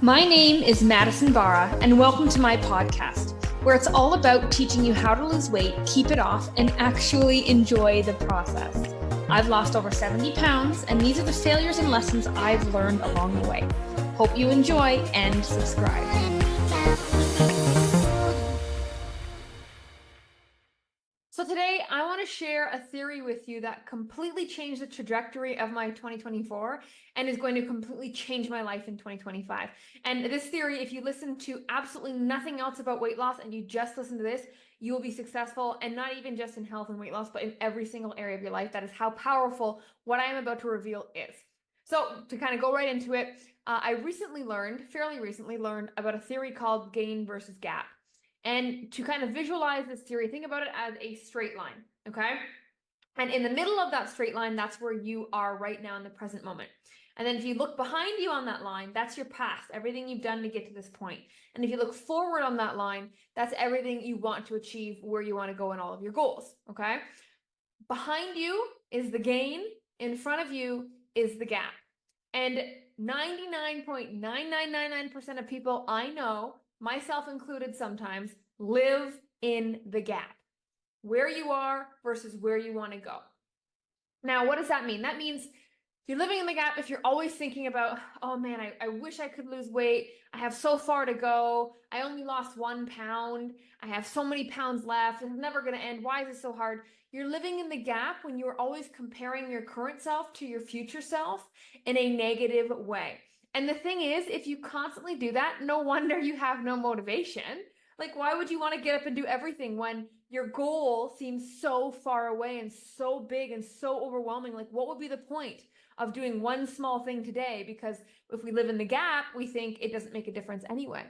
My name is Madison Barra, and welcome to my podcast, where it's all about teaching you how to lose weight, keep it off, and actually enjoy the process. I've lost over 70 pounds, and these are the failures and lessons I've learned along the way. Hope you enjoy and subscribe. So today I want to share a theory with you that completely changed the trajectory of my 2024 and is going to completely change my life in 2025. And this theory, if you listen to absolutely nothing else about weight loss and you just listen to this, you will be successful, and not even just in health and weight loss, but in every single area of your life. That is how powerful what I am about to reveal is. So to kind of go right into it, I fairly recently learned about a theory called gain versus gap. And to kind of visualize this theory, think about it as a straight line, okay? And in the middle of that straight line, that's where you are right now in the present moment. And then if you look behind you on that line, that's your past, everything you've done to get to this point. And if you look forward on that line, that's everything you want to achieve, where you want to go in all of your goals, okay? Behind you is the gain, in front of you is the gap. And 99.9999% of people I know, myself included sometimes, live in the gap. Where you are versus where you want to go. Now, what does that mean? That means if you're living in the gap, if you're always thinking about, oh man, I wish I could lose weight. I have so far to go. I only lost 1 pound. I have so many pounds left. It's never going to end. Why is it so hard? You're living in the gap when you're always comparing your current self to your future self in a negative way. And the thing is, if you constantly do that, no wonder you have no motivation. Like, why would you want to get up and do everything when your goal seems so far away and so big and so overwhelming? Like, what would be the point of doing one small thing today? Because if we live in the gap, we think it doesn't make a difference anyway.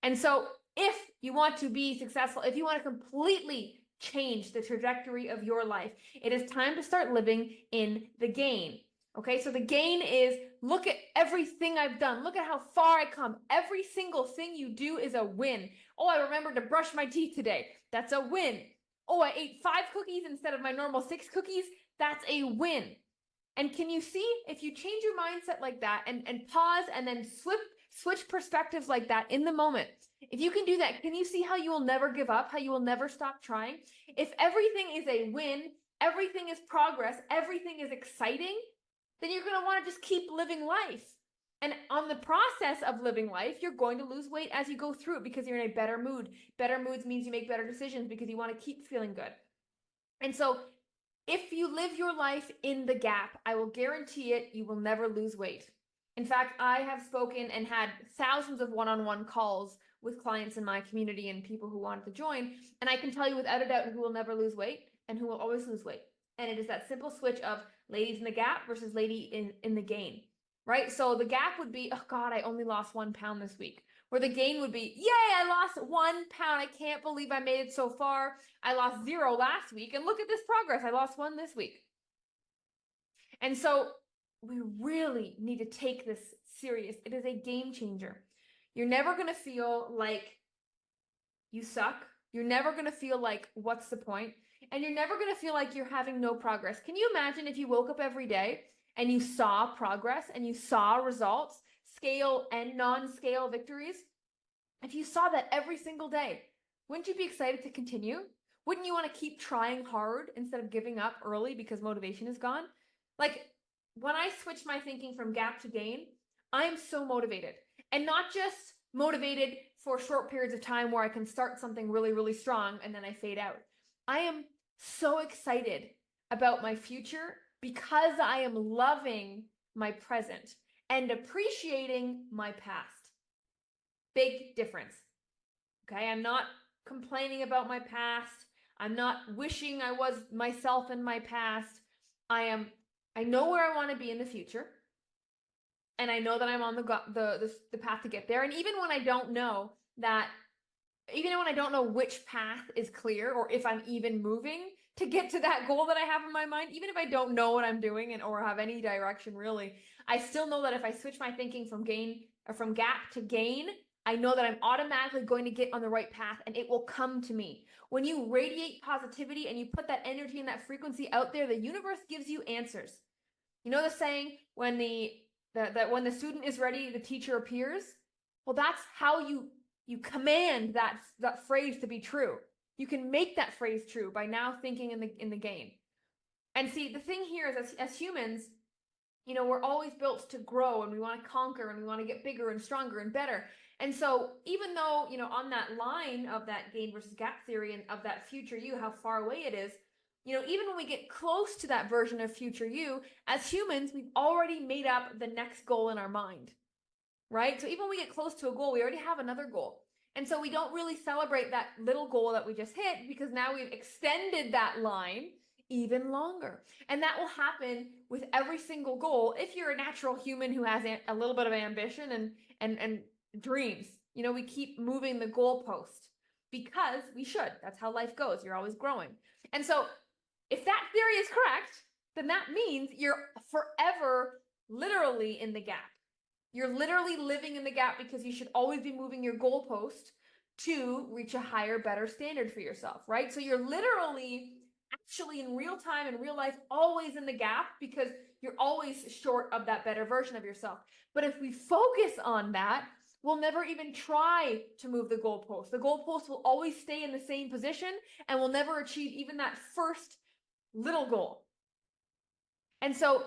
And so if you want to be successful, if you want to completely change the trajectory of your life, it is time to start living in the gain. Okay, so the gain is, look at everything I've done. Look at how far I come. Every single thing you do is a win. Oh, I remembered to brush my teeth today. That's a win. Oh, I ate 5 cookies instead of my normal 6 cookies. That's a win. And can you see, if you change your mindset like that and pause and then switch perspectives like that in the moment, if you can do that, can you see how you will never give up, how you will never stop trying? If everything is a win, everything is progress, everything is exciting, then you're going to want to just keep living life. And on the process of living life, you're going to lose weight as you go through it because you're in a better mood. Better moods means you make better decisions because you want to keep feeling good. And so if you live your life in the gap, I will guarantee it, you will never lose weight. In fact, I have spoken and had thousands of one-on-one calls with clients in my community and people who wanted to join. And I can tell you without a doubt who will never lose weight and who will always lose weight. And it is that simple switch of ladies in the gap versus lady in the gain, right? So the gap would be, oh God, I only lost 1 pound this week. Where the gain would be, yay, I lost 1 pound. I can't believe I made it so far. I lost 0 last week, and look at this progress. I lost 1 this week. And so we really need to take this serious. It is a game changer. You're never going to feel like you suck. You're never going to feel like, what's the point? And you're never going to feel like you're having no progress. Can you imagine if you woke up every day and you saw progress and you saw results, scale and non-scale victories? If you saw that every single day, wouldn't you be excited to continue? Wouldn't you want to keep trying hard instead of giving up early because motivation is gone? Like, when I switch my thinking from gap to gain, I'm so motivated. And not just motivated for short periods of time where I can start something really, really strong and then I fade out. I am so excited about my future because I am loving my present and appreciating my past. Big difference. Okay, I'm not complaining about my past. I'm not wishing I was myself in my past. I know where I want to be in the future. And I know that I'm on the path to get there. And even when I don't know which path is clear or if I'm even moving to get to that goal that I have in my mind, even if I don't know what I'm doing or have any direction really, I still know that if I switch my thinking from gap to gain, I know that I'm automatically going to get on the right path and it will come to me. When you radiate positivity and you put that energy and that frequency out there, the universe gives you answers. You know the saying, when the student is ready, the teacher appears? Well, that's how you command that phrase to be true. You can make that phrase true by now thinking in the gain. And see, the thing here is as humans, we're always built to grow, and we want to conquer, and we want to get bigger and stronger and better. And so even though, on that line of that gain versus gap theory and of that future you, how far away it is, even when we get close to that version of future you, as humans, we've already made up the next goal in our mind, right? So even when we get close to a goal, we already have another goal. And so we don't really celebrate that little goal that we just hit, because now we've extended that line even longer. And that will happen with every single goal if you're a natural human who has a little bit of ambition and dreams. We keep moving the goalpost because we should. That's how life goes. You're always growing. And so if that theory is correct, then that means you're forever literally in the gap. You're literally living in the gap because you should always be moving your goalpost to reach a higher, better standard for yourself, right? So you're literally actually in real time, in real life, always in the gap because you're always short of that better version of yourself. But if we focus on that, we'll never even try to move the goalpost. The goalpost will always stay in the same position, and we'll never achieve even that first little goal. And so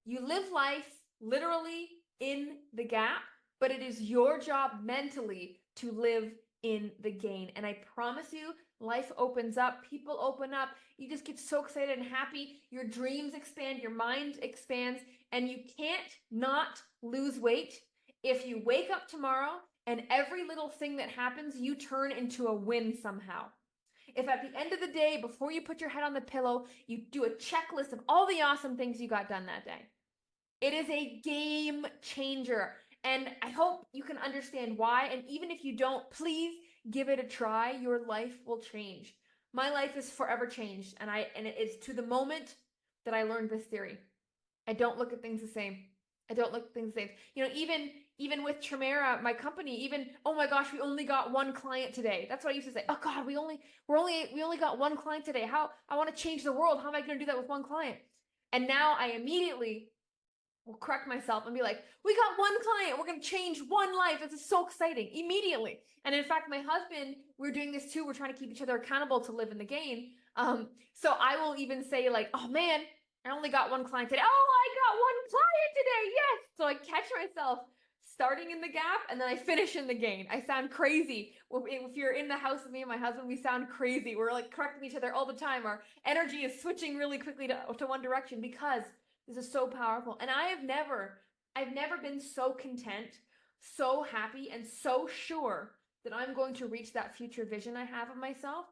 you live life literally in the gap, but it is your job mentally to live in the gain. And I promise you, life opens up, people open up, you just get so excited and happy, your dreams expand, your mind expands, and you can't not lose weight if you wake up tomorrow and every little thing that happens, you turn into a win somehow. If at the end of the day, before you put your head on the pillow, you do a checklist of all the awesome things you got done that day. It is a game changer. And I hope you can understand why. And even if you don't, please give it a try. Your life will change. My life is forever changed. And it is to the moment that I learned this theory. I don't look at things the same. I don't look at things the same. Even with Tremera, my company, oh my gosh, we only got one client today. That's what I used to say. Oh God, we only got one client today. I want to change the world. How am I going to do that with one client? And now I immediately will correct myself and be like, we got one client. We're going to change one life. This is so exciting immediately. And in fact, my husband, we're doing this too. We're trying to keep each other accountable to live in the gain. So I will even say like, oh man, I only got one client today. Oh, I got one client today. Yes. So I catch myself starting in the gap and then I finish in the gain. I sound crazy. If you're in the house with me and my husband, we sound crazy. We're like correcting each other all the time. Our energy is switching really quickly to one direction because this is so powerful. And I've never been so content, so happy, and so sure that I'm going to reach that future vision I have of myself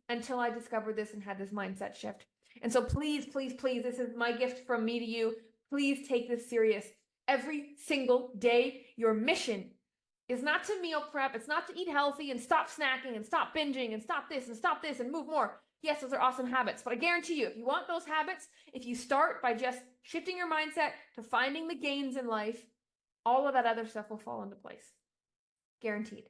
until I discovered this and had this mindset shift. And so please, please, please, this is my gift from me to you. Please take this serious. Every single day, your mission is not to meal prep. It's not to eat healthy and stop snacking and stop binging and stop this and move more. Yes, those are awesome habits, but I guarantee you, if you want those habits, if you start by just shifting your mindset to finding the gains in life, all of that other stuff will fall into place. Guaranteed.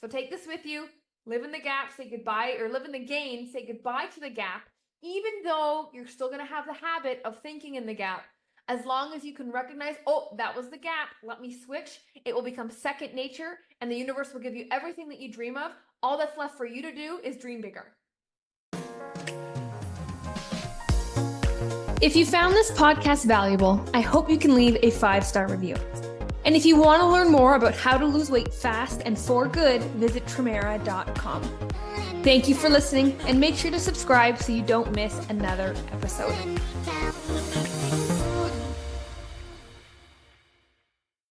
So take this with you, live in the gap, say goodbye, or live in the gain, say goodbye to the gap, even though you're still going to have the habit of thinking in the gap. As long as you can recognize, oh, that was the gap, let me switch, it will become second nature, and the universe will give you everything that you dream of. All that's left for you to do is dream bigger. If you found this podcast valuable, I hope you can leave a 5-star review. And if you want to learn more about how to lose weight fast and for good, visit Tremera.com. Thank you for listening, and make sure to subscribe so you don't miss another episode.